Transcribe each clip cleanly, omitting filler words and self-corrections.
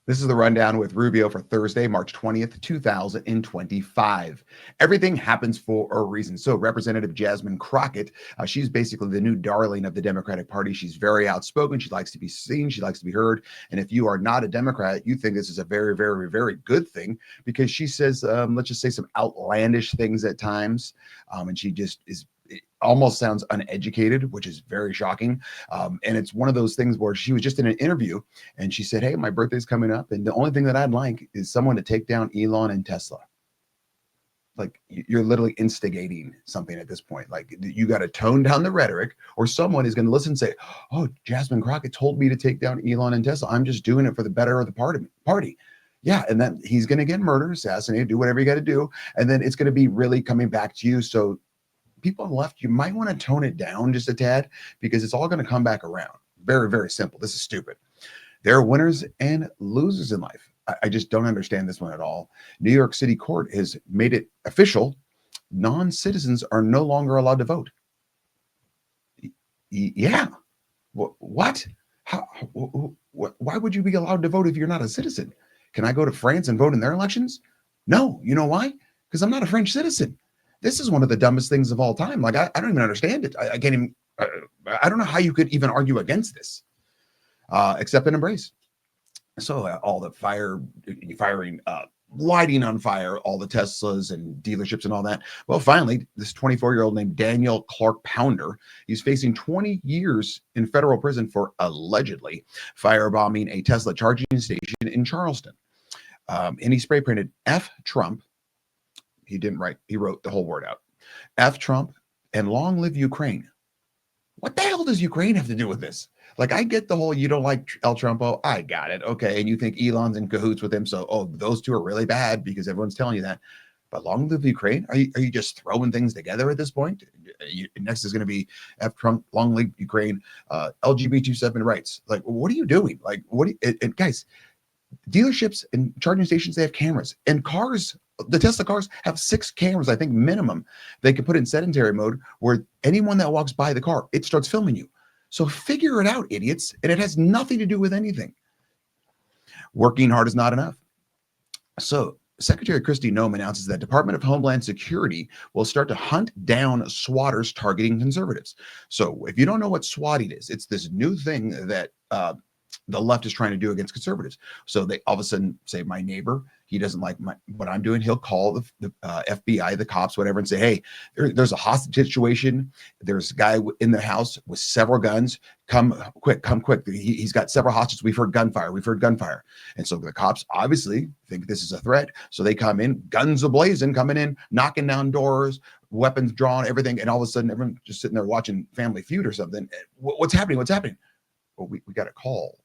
This is the rundown with Rubio for Thursday, March 20th, 2025. Everything happens for a reason. So, Representative Jasmine Crockett, she's basically the new darling of the Democratic Party. She's very outspoken. She likes to be seen. She likes to be heard. And if you are not a Democrat, you think this is a very, very, very good thing because she says, let's just say some outlandish things at times. And she just is it almost sounds uneducated, which is very shocking. And it's one of those things where she was just in an interview and she said, "Hey, my birthday's coming up. And the only thing that I'd like is someone to take down Elon and Tesla." Like you're literally instigating something at this point. Like you got to tone down the rhetoric, or someone is going to listen and say, "Oh, Jasmine Crockett told me to take down Elon and Tesla. I'm just doing it for the better of the party." Yeah, and then he's going to get murdered, assassinated, do whatever you got to do, and then it's going to be really coming back to you. So people on the left, you might want to tone it down just a tad because it's all going to come back around. Very, very simple. This is stupid. There are winners and losers in life. I just don't understand this one at all. New York City court has made it official. Non-citizens are no longer allowed to vote. Yeah. What? How? Why would you be allowed to vote if you're not a citizen? Can I go to France and vote in their elections? No. You know why? Because I'm not a French citizen. This is one of the dumbest things of all time. Like, I don't even understand it. I can't even, I don't know how you could even argue against this, except an embrace. So all the firing, lighting on fire, all the Teslas and dealerships and all that. Well, finally, this 24-year-old named Daniel Clark Pounder, he's facing 20 years in federal prison for allegedly firebombing a Tesla charging station in Charleston. And he spray printed F Trump. He didn't write, he wrote the whole word out. F Trump and long live Ukraine. What the hell does Ukraine have to do with this? Like, I get the whole, you don't like El Trumpo. I got it. Okay. And you think Elon's in cahoots with him. So, oh, those two are really bad because everyone's telling you that. But long live Ukraine? Are you just throwing things together at this point? Next is going to be F Trump, long live Ukraine, LGBT rights. Like, what are you doing? Like, what do you, and guys, dealerships and charging stations, they have cameras, and cars, the Tesla cars have 6 cameras, I think minimum, they can put in sedentary mode where anyone that walks by the car, it starts filming you. So figure it out, idiots. And it has nothing to do with anything. Working hard is not enough. So Secretary Kristi Noem announces that Department of Homeland Security will start to hunt down swatters targeting conservatives. So if you don't know what swatting is, it's this new thing that the left is trying to do against conservatives. So they all of a sudden say, my neighbor, he doesn't like what I'm doing. He'll call the FBI, the cops, whatever, and say, hey, there's a hostage situation. There's a guy in the house with several guns. Come quick. He's got several hostages. We've heard gunfire. And so the cops obviously think this is a threat. So they come in, guns ablazing, coming in, knocking down doors, weapons drawn, everything. And all of a sudden, everyone's just sitting there watching Family Feud or something. What's happening? Well, we got a call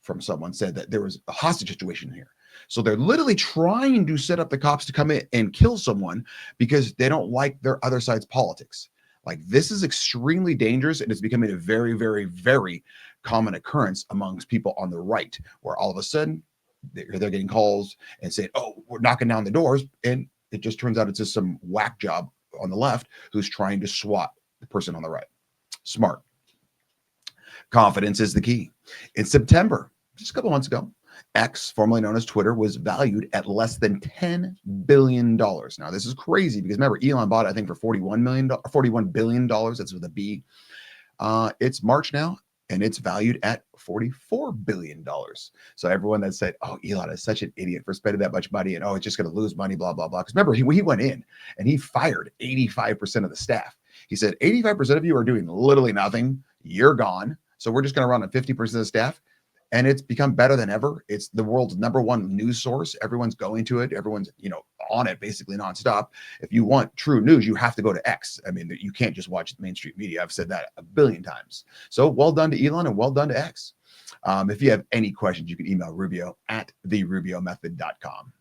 from someone said that there was a hostage situation here. So they're literally trying to set up the cops to come in and kill someone because they don't like their other side's politics. Like, this is extremely dangerous, and it's becoming a very, very, very common occurrence amongst people on the right, where all of a sudden they're getting calls and saying, oh, we're knocking down the doors. And it just turns out it's just some whack job on the left who's trying to swat the person on the right. Smart. Confidence is the key. In September, just a couple months ago, X, formerly known as Twitter, was valued at less than $10 billion. Now, this is crazy because remember, Elon bought it, I think, for $41 billion. That's with a B. It's March now, and it's valued at $44 billion. So everyone that said, oh, Elon is such an idiot for spending that much money, and oh, it's just going to lose money, blah, blah, blah. Because remember, he went in and he fired 85% of the staff. He said, 85% of you are doing literally nothing. You're gone. So we're just going to run on 50% of the staff. And it's become better than ever. It's the world's #1 news source. Everyone's going to it. Everyone's, on it basically nonstop. If you want true news, you have to go to X. I mean, you can't just watch mainstream media. I've said that a billion times. So well done to Elon and well done to X. If you have any questions, you can email Rubio at therubiomethod.com.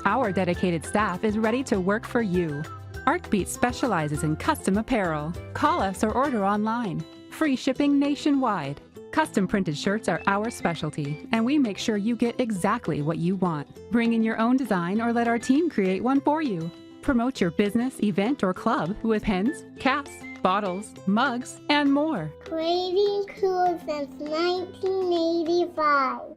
Our dedicated staff is ready to work for you. Artbeat specializes in custom apparel. Call us or order online. Free shipping nationwide. Custom printed shirts are our specialty, and we make sure you get exactly what you want. Bring in your own design or let our team create one for you. Promote your business, event, or club with pens, caps, bottles, mugs, and more. Creating cool since 1985.